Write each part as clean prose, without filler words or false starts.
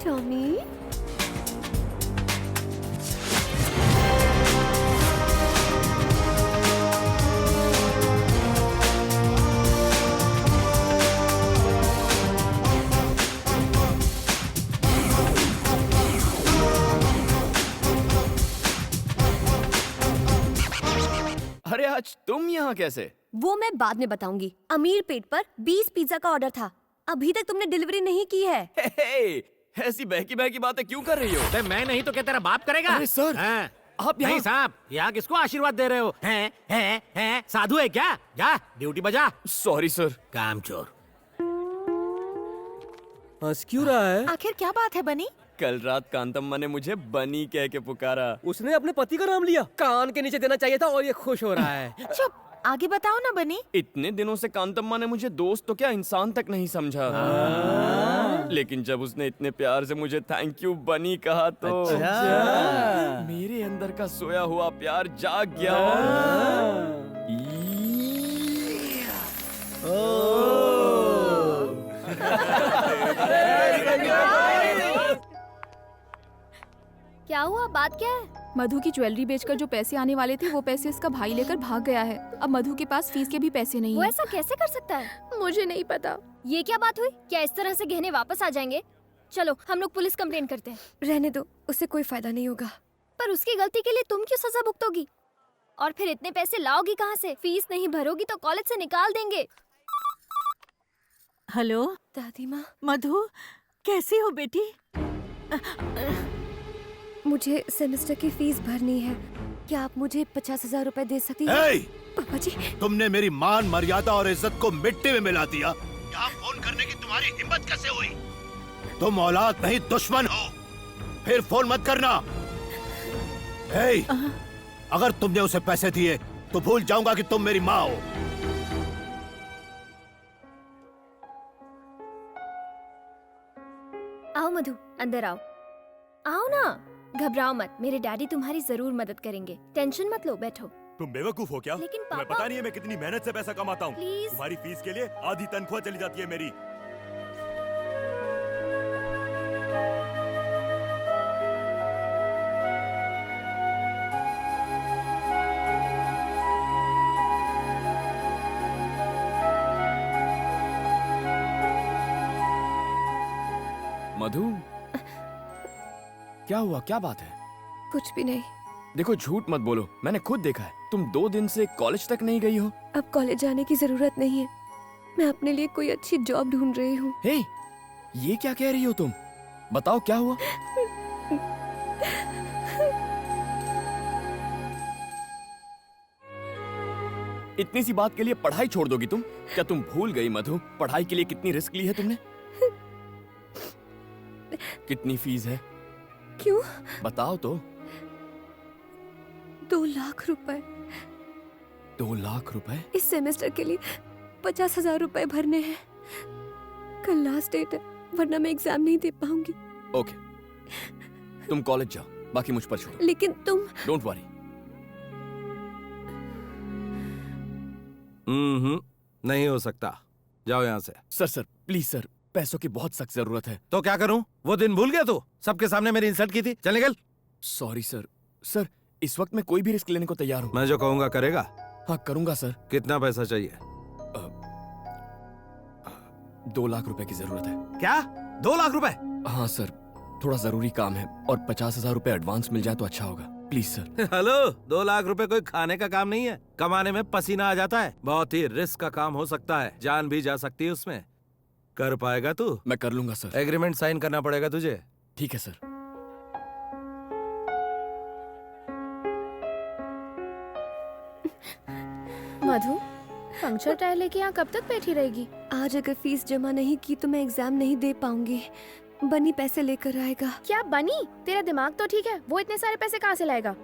Tommy, अरे आज तुम यहाँ कैसे? वो मैं बाद में बताऊंगी। अमीर पेट पर 20 पिज्जा का ऑर्डर था, अभी तक तुमने डिलीवरी नहीं की है। ऐसी बहकी बहकी बातें क्यों कर रही हो? मैं नहीं तो क्या तेरा बाप करेगा? अरे सर, हाँ। आप यहाँ? नहीं साहब, यहाँ किसको आशीर्वाद दे रहे हो? हैं? साधु है क्या? जा ड्यूटी बजा। Sorry sir. कामचोर। हंस क्यों रहा है? आखिर क्या बात है बनी? कल रात कांतम्मा ने मुझे बनी कह के पुकारा। उसने अपने पति का नाम लिया। कान के नीचे देना चाहिए था और ये खुश हो रहा है। चुप, आगे बताओ ना बनी। इतने दिनों से कांतम्मा ने मुझे दोस्त तो क्या इंसान तक नहीं समझा। लेकिन जब उसने इतने प्यार से मुझे थैंक यू बनी कहा तो मेरे अंदर का सोया हुआ प्यार जाग गया। क्या हुआ, बात क्या है? मधु की ज्वेलरी बेचकर जो पैसे आने वाले थे वो पैसे इसका भाई लेकर भाग गया है। अब मधु के पास फीस के भी पैसे नहीं वो है। ऐसा कैसे कर सकता है? मुझे नहीं पता। ये क्या बात हुई? क्या इस तरह से गहने वापस आ जाएंगे? चलो हम लोग पुलिस कंप्लेन करते हैं। रहने दो, उससे कोई फायदा नहीं होगा। पर उसकी गलती के लिए तुम क्यों सजा भुगतोगी? और फिर इतने पैसे लाओगी कहाँ से? फीस नहीं भरोगी तो कॉलेज से निकाल देंगे। हेलो दादी माँ, मधु, कैसी हो बेटी? मुझे सेमेस्टर की फीस भरनी है। क्या आप मुझे 50,000 रुपए दे सकती हैं? हे! पापा जी, तुमने मेरी मान मर्यादा और इज्जत को मिट्टी में मिला दिया। यहाँ फोन करने की तुम्हारी हिम्मत कैसे हुई? तुम औलाद नहीं दुश्मन हो। फिर फोन मत करना। हे! अगर तुमने उसे पैसे दिए तो भूल जाऊंगा कि तुम मेरी माँ हो। आओ मधु, अंदर आओ। आओ ना, घबराओ मत, मेरे डैडी तुम्हारी जरूर मदद करेंगे। टेंशन मत लो, बैठो। तुम बेवकूफ हो क्या? लेकिन तुम्हें पापा- पता नहीं है मैं कितनी मेहनत से पैसा कमाता हूँ। प्लीज। तुम्हारी फीस के लिए आधी तनख्वाह चली जाती है मेरी। मधु, क्या हुआ? क्या बात है? कुछ भी नहीं। देखो झूठ मत बोलो, मैंने खुद देखा है। तुम 2 दिन से कॉलेज तक नहीं गई हो। अब कॉलेज जाने की जरूरत नहीं है। मैं अपने लिए कोई अच्छी जॉब ढूंढ रही हूँ। हे, ये क्या कह रही हो तुम? बताओ क्या हुआ? इतनी सी बात के लिए पढ़ाई छोड़ दोगी तुम? क्या तुम भूल गई मधु, पढ़ाई के लिए कितनी रिस्क ली है तुमने? कितनी फीस है? क्यों? बताओ तो। 2 लाख रुपए। 2 लाख रुपए? इस सेमेस्टर के लिए 50,000 रुपए भरने हैं। कल लास्ट डेट है, वरना मैं एग्जाम नहीं दे पाऊंगी। ओके, तुम कॉलेज जाओ, बाकी मुझ पर छोड़ो। लेकिन तुम। Don't worry. नहीं हो सकता। जाओ यहाँ से। सर प्लीज सर, पैसों की बहुत सख्त जरूरत है। तो क्या करूं? वो दिन भूल गया तू? सबके सामने मेरी इंसल्ट की थी। चल निकल। Sorry sir. सर, इस वक्त मैं कोई भी रिस्क लेने को तैयार हूँ। मैं जो कहूंगा करेगा? हाँ करूंगा सर। कितना पैसा चाहिए? 2 लाख रुपए की जरूरत है। क्या? 2 लाख रुपए? हाँ सर, थोड़ा जरूरी काम है और 50,000 रुपए एडवांस मिल जाए तो अच्छा होगा। Please sir. हेलो, 2 लाख रुपए कोई खाने का काम नहीं है। कमाने में पसीना आ जाता है। बहुत ही रिस्क का काम हो सकता है, जान भी जा सकती है उसमें। कर पाएगा तू? मैं कर लूंगा सर। एग्रीमेंट साइन करना पड़ेगा तुझे। ठीक है सर। मधु, पंक्चर टायर लेके यहाँ कब तक बैठी रहेगी? आज अगर फीस जमा नहीं की तो मैं एग्जाम नहीं दे पाऊंगी। बनी पैसे लेकर आएगा। क्या बनी? तेरा दिमाग तो ठीक है, वो इतने सारे पैसे कहाँ से लाएगा?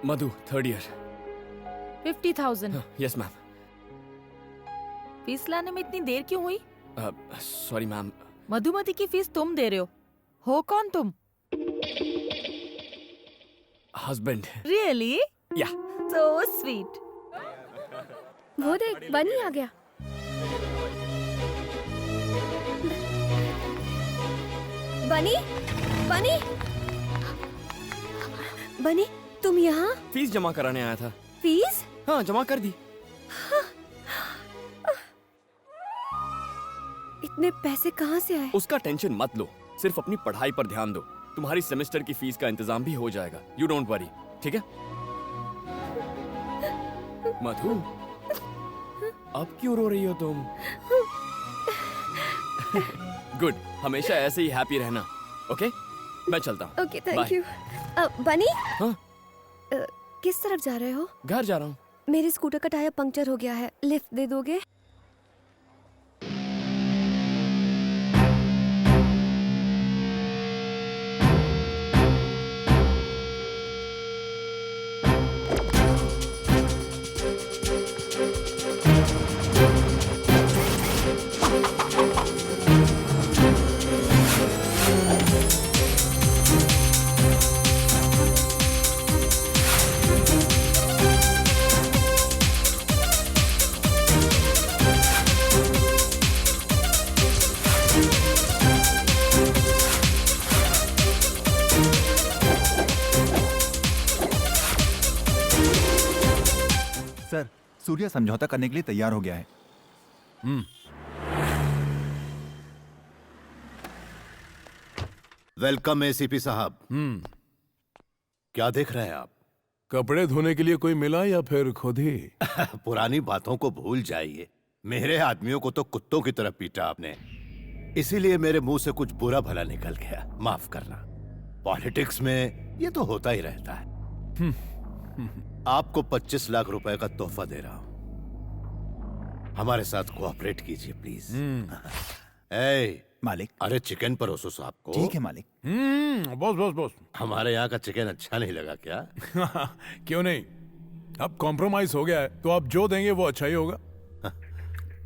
मधु, 3rd year. 50,000। Yes ma'am. Fees लाने में इतनी देर क्यों हुई? Sorry ma'am. मधुमती की फीस तुम दे रहे हो कौन तुम? हस्बैंड। रियली? या। So sweet. वो देख, बनी आ गया। बनी बनी बनी, तुम यहाँ? फीस जमा कराने आया था। फीस? हाँ, जमा कर दी। इतने पैसे कहाँ से आए? उसका टेंशन मत लो, सिर्फ अपनी पढ़ाई पर ध्यान दो। तुम्हारी सेमेस्टर की फीस का इंतजाम भी हो जाएगा। यू डोंट वरी, ठीक है? मधु, अब क्यों रो रही हो तुम? गुड, हमेशा ऐसे ही हैप्पी रहना। ओके, मैं चलता हूँ। Okay, thank you. बनी, हाँ? किस तरफ जा रहे हो? घर जा रहा हूँ। मेरे स्कूटर का टायर पंक्चर हो गया है, लिफ्ट दे दोगे? सर, सूर्या समझौता करने के लिए तैयार हो गया है। वेलकम एसीपी साहब। क्या देख रहे हैं आप? कपड़े धोने के लिए कोई मिला या फिर खुद ही? पुरानी बातों को भूल जाइए। मेरे आदमियों को तो कुत्तों की तरह पीटा आपने, इसीलिए मेरे मुंह से कुछ बुरा भला निकल गया, माफ करना। पॉलिटिक्स में ये तो होता ही रहता है। आपको 25 लाख रुपए का तोहफा दे रहा हूं, हमारे साथ कोऑपरेट कीजिए प्लीज। मालिक। अरे चिकन परोसो साहब को। ठीक है मालिक। Boss boss boss. हमारे यहाँ का चिकन अच्छा नहीं लगा क्या? क्यों नहीं, अब कॉम्प्रोमाइज हो गया है तो आप जो देंगे वो अच्छा ही होगा।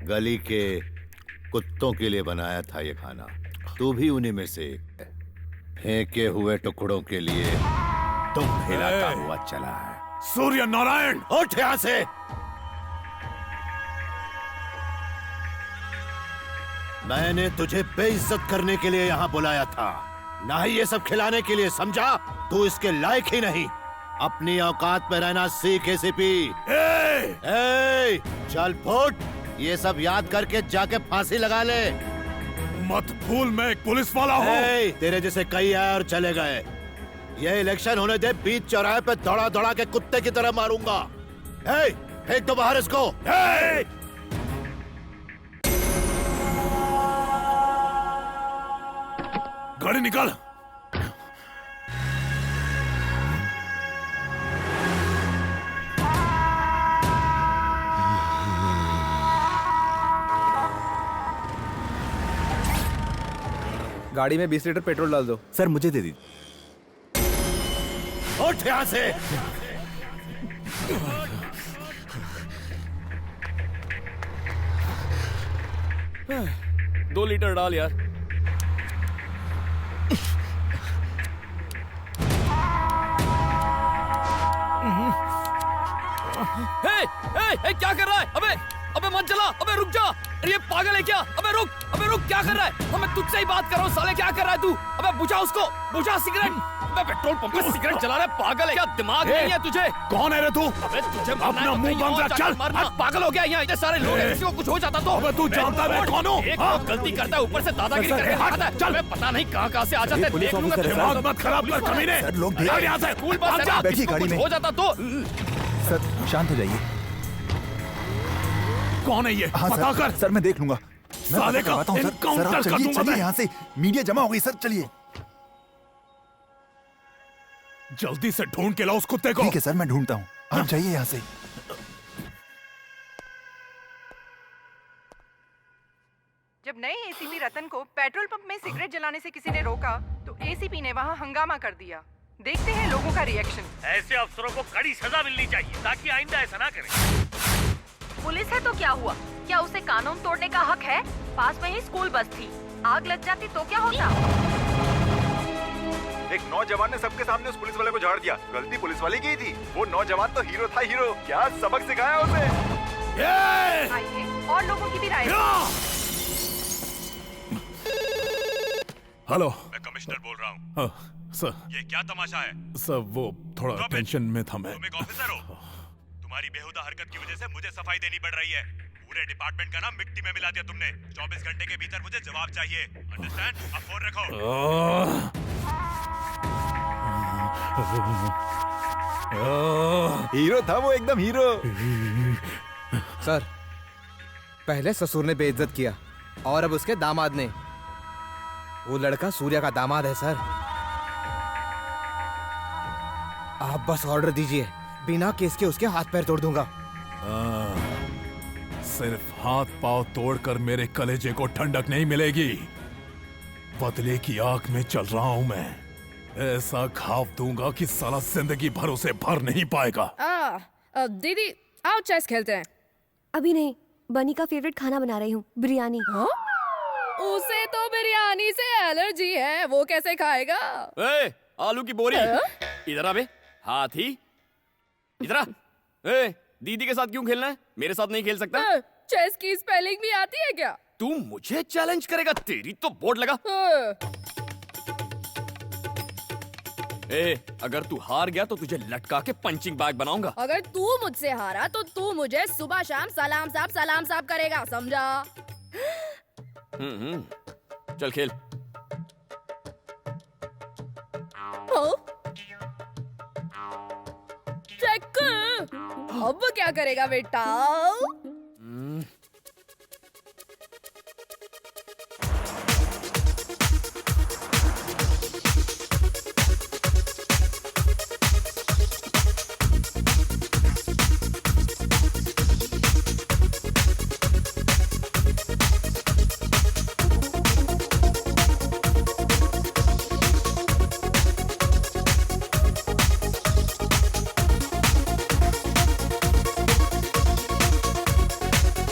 गली के कुत्तों के लिए बनाया था ये खाना, तू भी उन्हीं में से एक है। फेंके हुए टुकड़ों के लिए तुम हिलाता हुआ चला है। सूर्य नारायण, उठ यहाँ से। मैंने तुझे बेइज्जत करने के लिए यहाँ बुलाया था, ना ही ये सब खिलाने के लिए, समझा? तू इसके लायक ही नहीं। अपनी औकात में रहना सीख एसीपी। चल फुट, ये सब याद करके जाके फांसी लगा ले। मत भूल मैं एक पुलिस वाला हूँ। तेरे जैसे कई आए और चले गए। ये इलेक्शन होने दे, बीच चौराहे पे दौड़ा दौड़ा के कुत्ते की तरह मारूंगा। फेंक दो बाहर इसको। गाड़ी निकाल। गाड़ी में 20 लीटर पेट्रोल डाल दो। सर मुझे दे दी। उठ यहाँ से। 2 लीटर डाल यार। हे, क्या कर रहा है? अबे मत चला, अबे रुक जा। अरे ये पागल है क्या? अबे रुक, क्या कर रहा है? मैं तुझसे ही बात कर रहा हूँ साले, क्या कर रहा है तू? अबे बुझा उसको, बुझा सिगरेट। अबे पेट्रोल पंप पे सिगरेट जला रहा है, पागल है क्या? दिमाग नहीं है तुझे? कौन है रे तू? अबे तुझे अपना मुंह बंद रख, चल। पागल हो गया यहाँ, इतने सारे लोग हैं, किसी को कुछ हो जाता तो? अबे तू जानता है मैं कौन हूँ? एक गलती करता है, ऊपर से दादागिरी करके आता है। चल, पता नहीं कहाँ से आ जाते हैं। देख लूंगा। दिमाग मत खराब कर कमीने। लोग यहाँ से स्कूल बस है ना, बैठिए किसी को गाड़ी कुछ में। हो जाता तो? सर शांत हो जाइए। कौन है ये? हाँ पता कर। सर मैं देख लूंगा। मैं साले पता का करवाता हूँ, सर। एनकाउंटर सर, आप कर चलिए, दूंगा चलिए मैं। यहाँ से। मीडिया जमा हो गई सर, चलिए। जल्दी से ढूंढ के लाओ उस कुत्ते को। ठीक है सर, मैं ढूंढता हूँ, आप जाइए यहाँ से। जब नए एसीपी रतन को पेट्रोल पंप में सिगरेट जलाने से किसी ने रोका तो एसीपी ने वहाँ हंगामा कर दिया। देखते हैं लोगों का रिएक्शन। ऐसे अफसरों को कड़ी सजा मिलनी चाहिए ताकि आइंदा ऐसा ना करें। पुलिस है तो क्या हुआ? क्या उसे कानून तोड़ने का हक है? पास में ही स्कूल बस थी, आग लग जाती तो क्या होता? एक नौजवान ने सबके सामने उस पुलिस वाले को झाड़ दिया। गलती पुलिस वाले की ही थी। वो नौजवान तो हीरो था, हीरो। क्या सबक सिखाया उसे। आइए और लोगों की भी राय। हेलो, मैं कमिश्नर बोल रहा हूँ। सर ये क्या तमाशा है? सर वो थोड़ा टेंशन में था मैं। तुम एक ऑफिसर हो। तुम्हारी बेहुदा हरकत की वजह से मुझे सफाई देनी पड़ रही है। पूरे डिपार्टमेंट का नाम मिट्टी में मिला दिया तुमने। 24 घंटे के भीतर मुझे जवाब चाहिए। अंडरस्टैंड? अब फोन रखो। हीरो था वो, एकदम हीरो। सर, पहले ससुर ने बेइज्जत किया और अब उसके दामाद ने। वो लड़का सूर्या का दामाद है सर। आप बस ऑर्डर दीजिए, बिना केस के उसके हाथ पैर तोड़ दूंगा। सिर्फ हाथ पांव तोड़कर मेरे कलेजे को ठंडक नहीं मिलेगी। बदले की आग में चल रहा हूं मैं। ऐसा घाव दूंगा कि साला जिंदगी भर उसे भर नहीं पाएगा। दीदी आओ चेस खेलते हैं। अभी नहीं, बनी का फेवरेट खाना बना रही हूँ, बिरयानी। उसे तो बिरयानी से एलर्जी है, वो कैसे खाएगा? ए, आलू की बोरी इधर आ बे। हाथी इधर आ। ए, दीदी के साथ क्यों खेलना है? मेरे साथ नहीं खेल सकता? चेस की स्पेलिंग भी आती है क्या? तू मुझे चैलेंज करेगा? तेरी तो बोर्ड लगा। ए, अगर तू हार गया तो तुझे लटका के पंचिंग बैग बनाऊंगा। अगर तू मुझसे हारा तो तू मुझे सुबह शाम सलाम साहब करेगा, समझा? चल खेल। चेक। अब क्या करेगा बेटा?